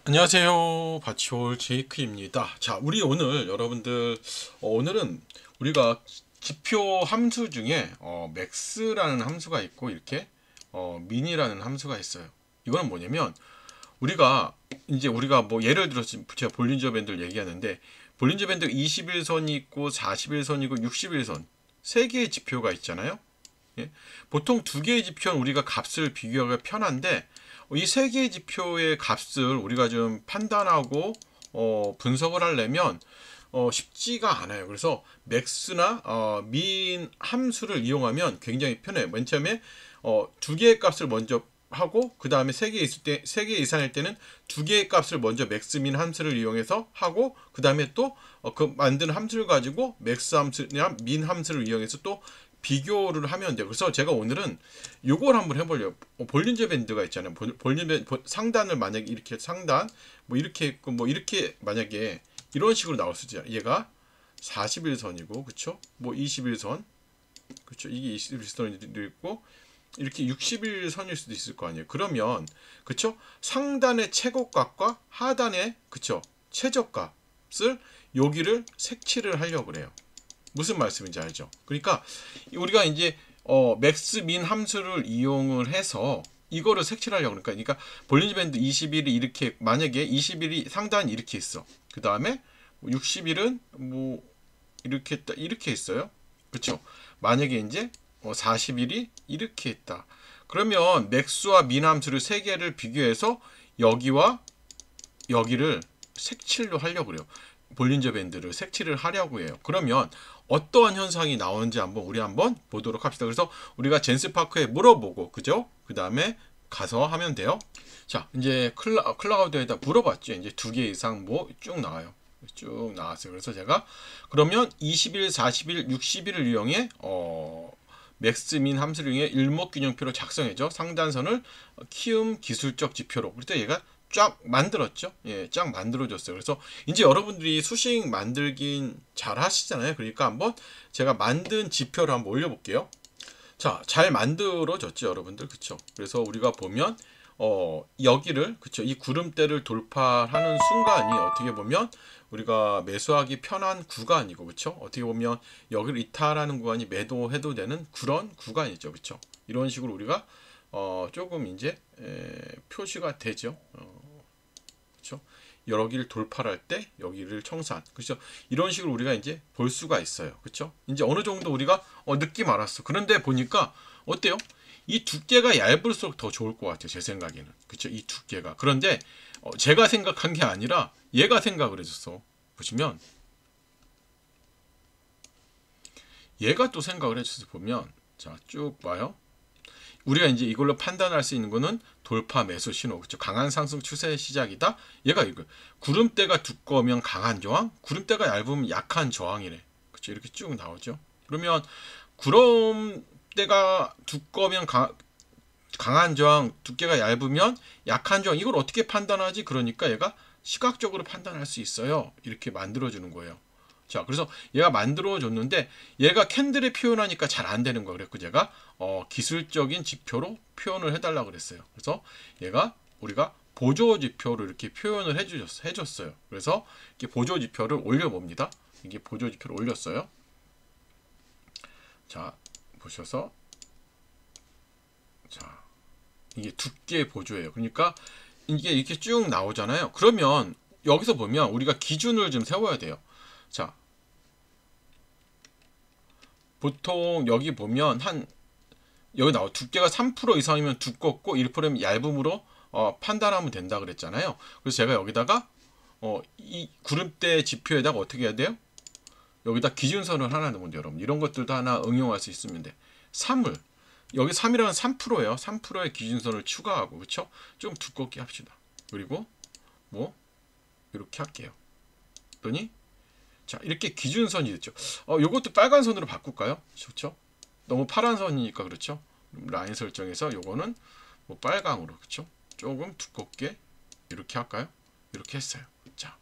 안녕하세요. 바치올 제이크입니다. 자, 우리 오늘 여러분들 오늘은 우리가 지표 함수 중에 max라는 함수가 있고 이렇게 min이라는 함수가 있어요. 이거는 뭐냐면 우리가 뭐 예를 들어서 제가 볼린저 밴드를 얘기하는데 볼린저 밴드 21선이 있고 41선이고 61선 세 개의 지표가 있잖아요. 예? 보통 두 개의 지표는 우리가 값을 비교하기가 편한데 이 세 개의 지표의 값을 우리가 좀 판단하고 분석을 하려면 쉽지가 않아요. 그래서 맥스나 민 함수를 이용하면 굉장히 편해요. 맨 처음에 두 개의 값을 먼저 하고 그 다음에 세 개 있을 때, 세 개 이상일 때는 두 개의 값을 먼저 맥스 민 함수를 이용해서 하고 그 다음에 또 그 만든 함수를 가지고 맥스 함수나 민 함수를 이용해서 또 비교를 하면 돼요. 그래서 제가 오늘은 요걸 한번 해보려고. 볼린저 밴드가 있잖아요. 상단을 만약에 이렇게 상단 뭐 이렇게 있고 뭐 이렇게 만약에 이런 식으로 나올 수 있죠. 얘가 41선이고 그쵸? 뭐 21선 그쵸? 이게 21선도 있고 이렇게 61선일 수도 있을 거 아니에요. 그러면 그쵸? 상단의 최고값과 하단의 그쵸? 최저값을 여기를 색칠을 하려고 그래요. 무슨 말씀인지 알죠? 그러니까 우리가 이제 맥스 민 함수를 이용을 해서 이거를 색칠하려고 그러니까 볼린저 밴드 21이 이렇게 만약에 21이 상단이 이렇게 있어. 그 다음에 60일은 뭐 이렇게 있어요. 그렇죠? 만약에 이제 40일이 이렇게 있다. 그러면 맥스와 민 함수를 세 개를 비교해서 여기와 여기를 색칠로 하려고 그래요. 볼린저 밴드를 색칠을 하려고 해요. 그러면 어떠한 현상이 나오는지 우리 한번 보도록 합시다. 그래서 우리가 젠스파크에 물어보고 그죠? 그 다음에 가서 하면 돼요. 자, 이제 클라우드에다 물어봤죠. 이제 두 개 이상 뭐 쭉 나와요. 쭉 나왔어요. 그래서 제가 그러면 20일, 40일, 60일을 이용해 맥스민 함수를 이용해 일목균형표로 작성해줘. 상단선을 키움 기술적 지표로. 그래서 얘가 쫙 만들었죠. 예, 쫙 만들어줬어요. 그래서 이제 여러분들이 수식 만들긴 잘 하시잖아요. 그러니까 한번 제가 만든 지표를 한번 올려볼게요. 자, 잘 만들어졌죠, 여러분들. 그쵸? 그래서 우리가 보면 여기를 그쵸? 이 구름대를 돌파하는 순간이 어떻게 보면 우리가 매수하기 편한 구간이고 그쵸? 어떻게 보면 여기를 이탈하는 구간이 매도해도 되는 그런 구간이죠. 그쵸? 이런 식으로 우리가 조금 이제 표시가 되죠. 그렇죠? 여기를 돌파를 할 때 여기를 청산. 그렇죠? 이런 식으로 우리가 이제 볼 수가 있어요. 그렇죠? 이제 어느 정도 우리가 느낌 알았어. 그런데 보니까 어때요? 이 두께가 얇을수록 더 좋을 것 같아요. 제 생각에는. 그렇죠? 이 두께가. 그런데 제가 생각한 게 아니라 얘가 생각을 해줬어. 보시면 얘가 또 생각을 해줘서 보면 자, 쭉 봐요. 우리가 이제 이걸로 판단할 수 있는 거는 돌파 매수 신호, 그렇죠? 강한 상승 추세의 시작이다. 얘가 이거 구름대가 두꺼우면 강한 저항, 구름대가 얇으면 약한 저항이래. 그렇죠? 이렇게 쭉 나오죠. 그러면 구름대가 두꺼우면 강한 저항, 두께가 얇으면 약한 저항. 이걸 어떻게 판단하지? 그러니까 얘가 시각적으로 판단할 수 있어요. 이렇게 만들어주는 거예요. 자, 그래서 얘가 만들어줬는데 얘가 캔들에 표현하니까 잘 안 되는 거 그랬고 제가 기술적인 지표로 표현을 해달라고 그랬어요. 그래서 얘가 우리가 보조 지표로 이렇게 표현을 해줬어요. 그래서 이렇게 보조 지표를 올려봅니다. 이게 보조 지표를 올렸어요. 자, 보셔서 자, 이게 두께 보조예요. 그러니까 이게 이렇게 쭉 나오잖아요. 그러면 여기서 보면 우리가 기준을 좀 세워야 돼요. 자, 보통 여기 보면 여기 나와 두께가 3% 이상이면 두껍고 1%면 얇음으로 판단하면 된다 그랬잖아요. 그래서 제가 여기다가 이 구름대 지표에다가 어떻게 해야 돼요? 여기다 기준선을 하나 넣으면 돼요. 여러분 이런 것들도 하나 응용할 수 있으면 돼. 3을 여기 3이라는 3%예요. 3%의 기준선을 추가하고 그렇죠? 좀 두껍게 합시다. 그리고 뭐 이렇게 할게요. 그러니 자, 이렇게 기준선이 됐죠. 요것도 빨간 선으로 바꿀까요? 좋죠? 너무 파란 선이니까 그렇죠? 라인 설정에서 요거는 뭐 빨강으로 그렇죠? 조금 두껍게 이렇게 할까요? 이렇게 했어요. 자,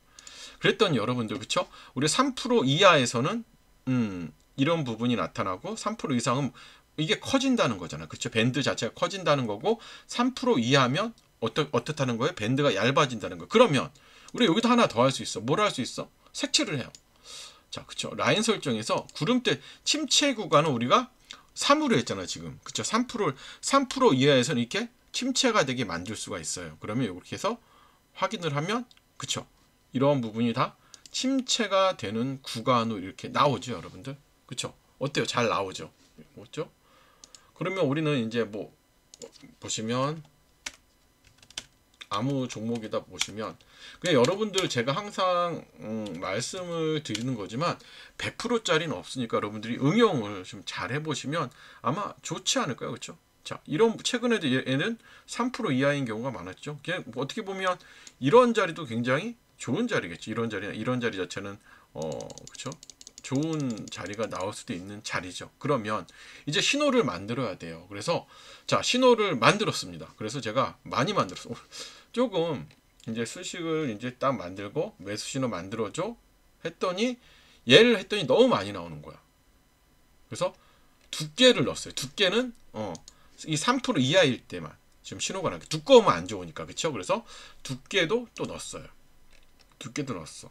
그랬더니 여러분들 그렇죠? 우리 3% 이하에서는 이런 부분이 나타나고 3% 이상은 이게 커진다는 거잖아요. 그렇죠? 밴드 자체가 커진다는 거고 3% 이하면 어떻다는 거예요? 밴드가 얇아진다는 거. 그러면 우리 여기다 하나 더 할 수 있어. 뭘 할 수 있어? 색칠을 해요. 자, 그쵸. 라인 설정에서 구름대 침체 구간은 우리가 3으로 했잖아, 지금. 그쵸. 3% 이하에서는 이렇게 침체가 되게 만들 수가 있어요. 그러면 이렇게 해서 확인을 하면, 그쵸. 이런 부분이 다 침체가 되는 구간으로 이렇게 나오죠, 여러분들. 그쵸. 어때요? 잘 나오죠? 맞죠? 그러면 우리는 이제 뭐, 보시면, 아무 종목이다 보시면 그냥 여러분들 제가 항상 말씀을 드리는 거지만 100%짜리는 없으니까 여러분들이 응용을 좀 잘 해보시면 아마 좋지 않을까요? 그렇죠? 자, 이런 최근에도 얘는 3% 이하인 경우가 많았죠. 그냥 뭐 어떻게 보면 이런 자리도 굉장히 좋은 자리겠죠. 이런 자리 자체는 그렇죠? 좋은 자리가 나올 수도 있는 자리죠. 그러면 이제 신호를 만들어야 돼요. 그래서 자, 신호를 만들었습니다. 그래서 제가 많이 만들었어요. 조금 이제 수식을 이제 딱 만들고 매수 신호 만들어줘 했더니 얘를 했더니 너무 많이 나오는 거야. 그래서 두께를 넣었어요. 두께는 이 3% 이하일 때만 지금 신호가 나게 두꺼우면 안 좋으니까 그렇죠. 그래서 두께도 또 넣었어요. 두께도 넣었어.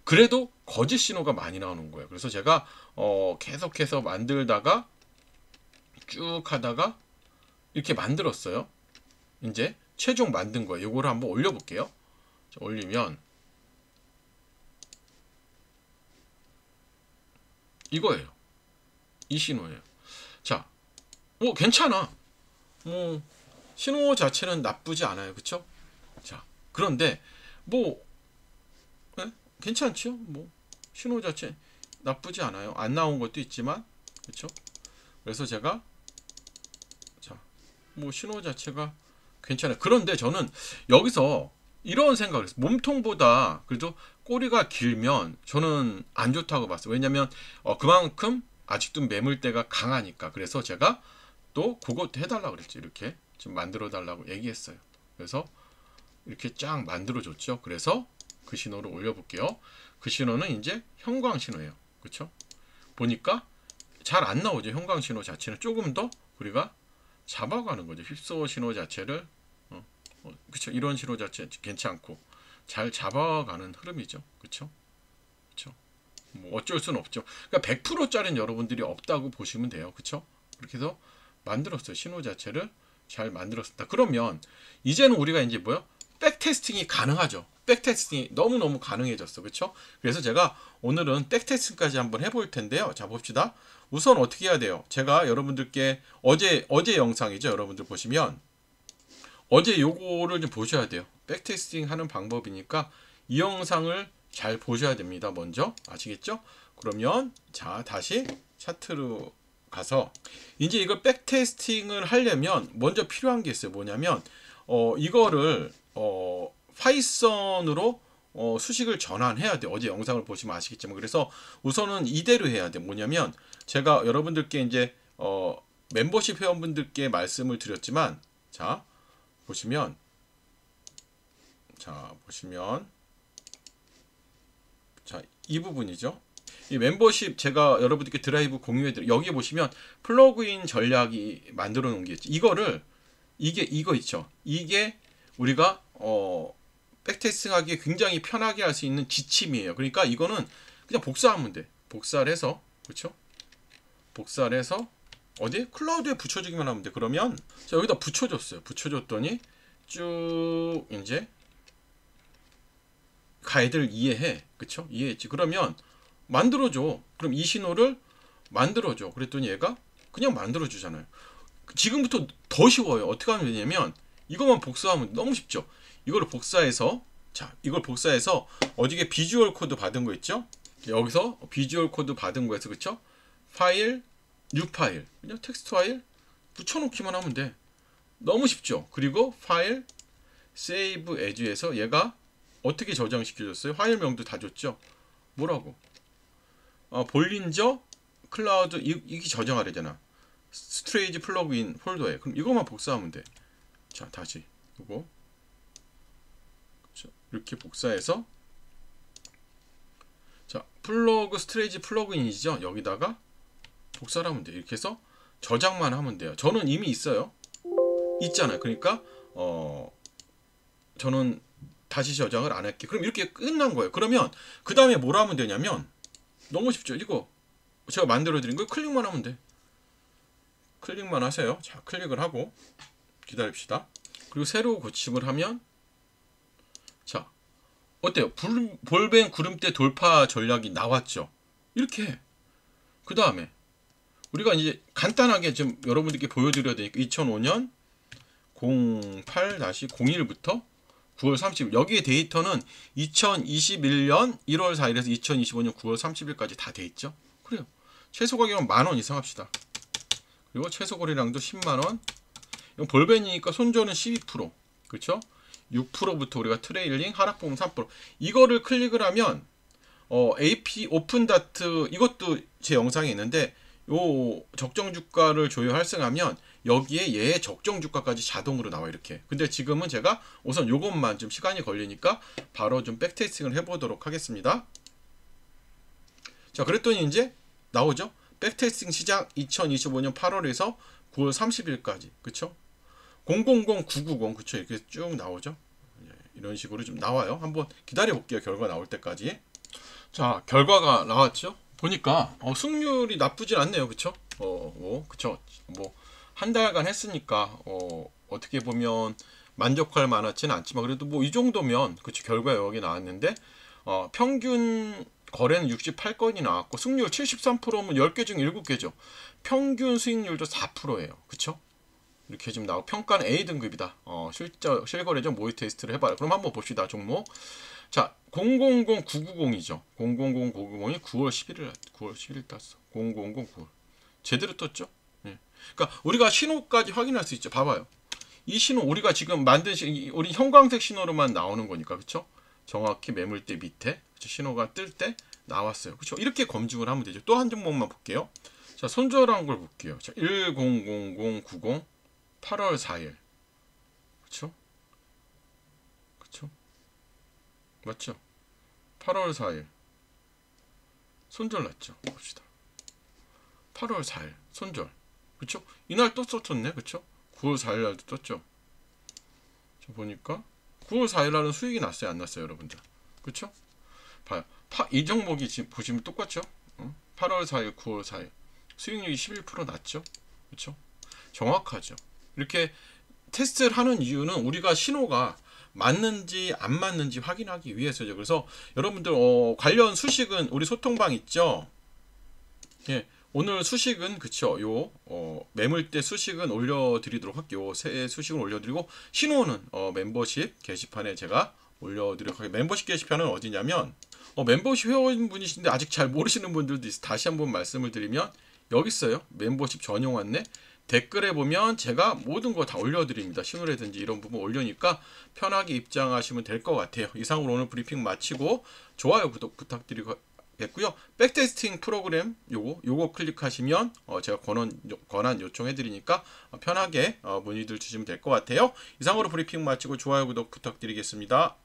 그래도 거짓 신호가 많이 나오는 거예요. 그래서 제가 계속해서 만들다가 쭉 하다가 이렇게 만들었어요. 이제 최종 만든 거예요. 이거를 한번 올려볼게요. 자, 올리면 이거예요. 이 신호예요. 자, 괜찮아. 신호 자체는 나쁘지 않아요. 그쵸? 자, 그런데 괜찮죠? 신호 자체 나쁘지 않아요. 안 나온 것도 있지만, 그쵸? 그래서 제가 신호 자체가 괜찮아요. 그런데 저는 여기서 이런 생각을 했어요. 몸통보다 그래도 꼬리가 길면 저는 안 좋다고 봤어요. 왜냐면 그만큼 아직도 매물대가 강하니까. 그래서 제가 또 그것도 해달라고 그랬죠. 이렇게 좀 만들어 달라고 얘기했어요. 그래서 이렇게 쫙 만들어 줬죠. 그래서 그 신호를 올려볼게요. 그 신호는 이제 형광 신호예요. 그렇죠? 보니까 잘 안 나오죠. 형광 신호 자체는 조금 더 우리가 잡아가는 거죠. 휩소 신호 자체를 그쵸. 이런 신호 자체 괜찮고 잘 잡아가는 흐름이죠. 그쵸? 그쵸? 어쩔 수는 없죠. 그러니까 100%짜리는 여러분들이 없다고 보시면 돼요. 그쵸? 그렇게 해서 만들었어요. 신호 자체를 잘 만들었습니다. 그러면 이제는 우리가 이제 백테스팅이 가능하죠. 백테스팅이 너무너무 가능해졌어. 그쵸? 그래서 제가 오늘은 백테스팅까지 한번 해볼 텐데요. 자, 봅시다. 우선 어떻게 해야 돼요? 제가 여러분들께 어제 영상이죠. 여러분들 보시면 어제 요거를 좀 보셔야 돼요. 백테스팅 하는 방법이니까 이 영상을 잘 보셔야 됩니다. 먼저 아시겠죠? 그러면 자, 다시 차트로 가서 이제 이걸 백테스팅을 하려면 먼저 필요한 게 있어요. 뭐냐면 이거를 파이썬으로 수식을 전환해야 돼요. 어제 영상을 보시면 아시겠지만 그래서 우선은 이대로 해야 돼요. 뭐냐면 제가 여러분들께 이제 멤버십 회원분들께 말씀을 드렸지만 자, 보시면 자, 이 부분이죠. 이 멤버십 제가 여러분들께 드라이브 공유해드려. 여기 보시면 플러그인 전략이 만들어 놓은 게 있죠. 이거 있죠. 이게 우리가 백테스팅하기에 굉장히 편하게 할 수 있는 지침이에요. 그러니까 이거는 그냥 복사하면 돼. 복사를 해서 그렇죠? 복사를 해서 어디 클라우드에 붙여주기만 하면 돼. 그러면 자, 여기다 붙여줬어요. 붙여줬더니 쭉 이제 가이드를 이해해. 그쵸? 이해했지. 그러면 만들어줘. 그럼 이 신호를 만들어줘. 그랬더니 얘가 그냥 만들어주잖아요. 지금부터 더 쉬워요. 어떻게 하면 되냐면 이것만 복사하면 너무 쉽죠. 이걸 복사해서 어디에 비주얼 코드 받은 거 있죠? 여기서 비주얼 코드 받은 거에서 그쵸? 파일, 뉴 파일, 그냥 텍스트 파일 붙여놓기만 하면 돼. 너무 쉽죠. 그리고 파일, 세이브 에즈에서 얘가 어떻게 저장시켜줬어요? 파일명도 다 줬죠. 뭐라고? 볼린저 클라우드 이게 저장하래잖아. 스트레이지 플러그인 폴더에. 그럼 이것만 복사하면 돼. 자, 다시 이거 이렇게 복사해서 자, 스트레이지 플러그인이죠. 여기다가 복사를 하면 돼. 이렇게 해서 저장만 하면 돼요. 저는 이미 있어요. 있잖아요. 그러니까 저는 다시 저장을 안 할게. 그럼 이렇게 끝난 거예요. 그러면 그 다음에 뭘 하면 되냐면 너무 쉽죠. 이거 제가 만들어 드린 거 클릭만 하면 돼. 클릭만 하세요. 자, 클릭을 하고 기다립시다. 그리고 새로 고침을 하면 자, 어때요? 볼뱅 구름대 돌파 전략이 나왔죠. 이렇게 그 다음에 우리가 이제 간단하게 좀 여러분들께 보여드려야 되니까 2005년 08-01부터 9월 30일 여기에 데이터는 2021년 1월 4일에서 2025년 9월 30일까지 다 돼 있죠. 그래요. 최소 가격은 10,000원 이상 합시다. 그리고 최소 거래량도 10만원. 이건 볼벤이니까 손절은 12%. 그렇죠? 6%부터 우리가 트레일링, 하락폭은 3%. 이거를 클릭을 하면 AP 오픈 다트 이것도 제 영상에 있는데 요 적정 주가를 조회 활성하면 여기에 얘의 적정 주가까지 자동으로 나와 이렇게. 근데 지금은 제가 우선 요것만 좀 시간이 걸리니까 바로 좀 백테스팅을 해보도록 하겠습니다. 자, 그랬더니 이제 나오죠. 백테스팅 시작 2025년 8월에서 9월 30일까지. 그쵸? 000990 그쵸? 이렇게 쭉 나오죠. 이런 식으로 좀 나와요. 한번 기다려 볼게요. 결과 나올 때까지. 자, 결과가 나왔죠. 보니까 승률이 나쁘진 않네요. 그쵸? 그쵸? 뭐 한 달간 했으니까 어떻게 보면 만족할 만하지는 않지만 그래도 뭐 이 정도면 그쵸? 결과 여기 나왔는데 평균 거래는 68건이 나왔고 승률 73%면 10개 중 7개죠. 평균 수익률도 4%예요. 그쵸? 이렇게 좀 나오고 평가는 A등급이다. 실거래점 모의 테스트를 해봐요. 그럼 한번 봅시다. 종목. 자, 000990이죠. 000990이 9월 10일 땄어. 0009 제대로 떴죠? 예. 그러니까 우리가 신호까지 확인할 수 있죠. 봐봐요. 이 신호 우리가 지금 만든 우리 형광색 신호로만 나오는 거니까 그렇죠? 정확히 매물대 밑에 그쵸? 신호가 뜰 때 나왔어요. 그렇죠? 이렇게 검증을 하면 되죠. 또 한 종목만 볼게요. 자, 손절한 걸 볼게요. 자, 100090 8월 4일. 그쵸? 그쵸? 맞죠? 8월 4일. 손절 났죠? 봅시다. 8월 4일. 손절. 그쵸? 이날 또 썼었네. 그쵸? 9월 4일 날도 떴죠? 저 보니까 9월 4일 날은 수익이 났어요? 안 났어요? 여러분들? 그쵸? 봐요. 이 종목이 지금 보시면 똑같죠? 8월 4일, 9월 4일. 수익률이 11% 났죠? 그쵸? 정확하죠? 이렇게 테스트를 하는 이유는 우리가 신호가 맞는지 안 맞는지 확인하기 위해서죠. 그래서 여러분들 관련 수식은 우리 소통방 있죠. 예, 오늘 수식은 그쵸. 요 매물대 수식은 올려드리도록 할게요. 새 수식은 올려드리고 신호는 멤버십 게시판에 제가 올려드리도록 할게요. 멤버십 게시판은 어디냐면 멤버십 회원분이신데 아직 잘 모르시는 분들도 있어요. 다시 한번 말씀을 드리면 여기 있어요. 멤버십 전용 안내. 댓글에 보면 제가 모든 거 다 올려드립니다. 신호라든지 이런 부분 올려니까 편하게 입장하시면 될 것 같아요. 이상으로 오늘 브리핑 마치고 좋아요, 구독 부탁드리겠고요. 백테스팅 프로그램 요거 클릭하시면 제가 권한 요청해드리니까 편하게 문의들 주시면 될 것 같아요. 이상으로 브리핑 마치고 좋아요, 구독 부탁드리겠습니다.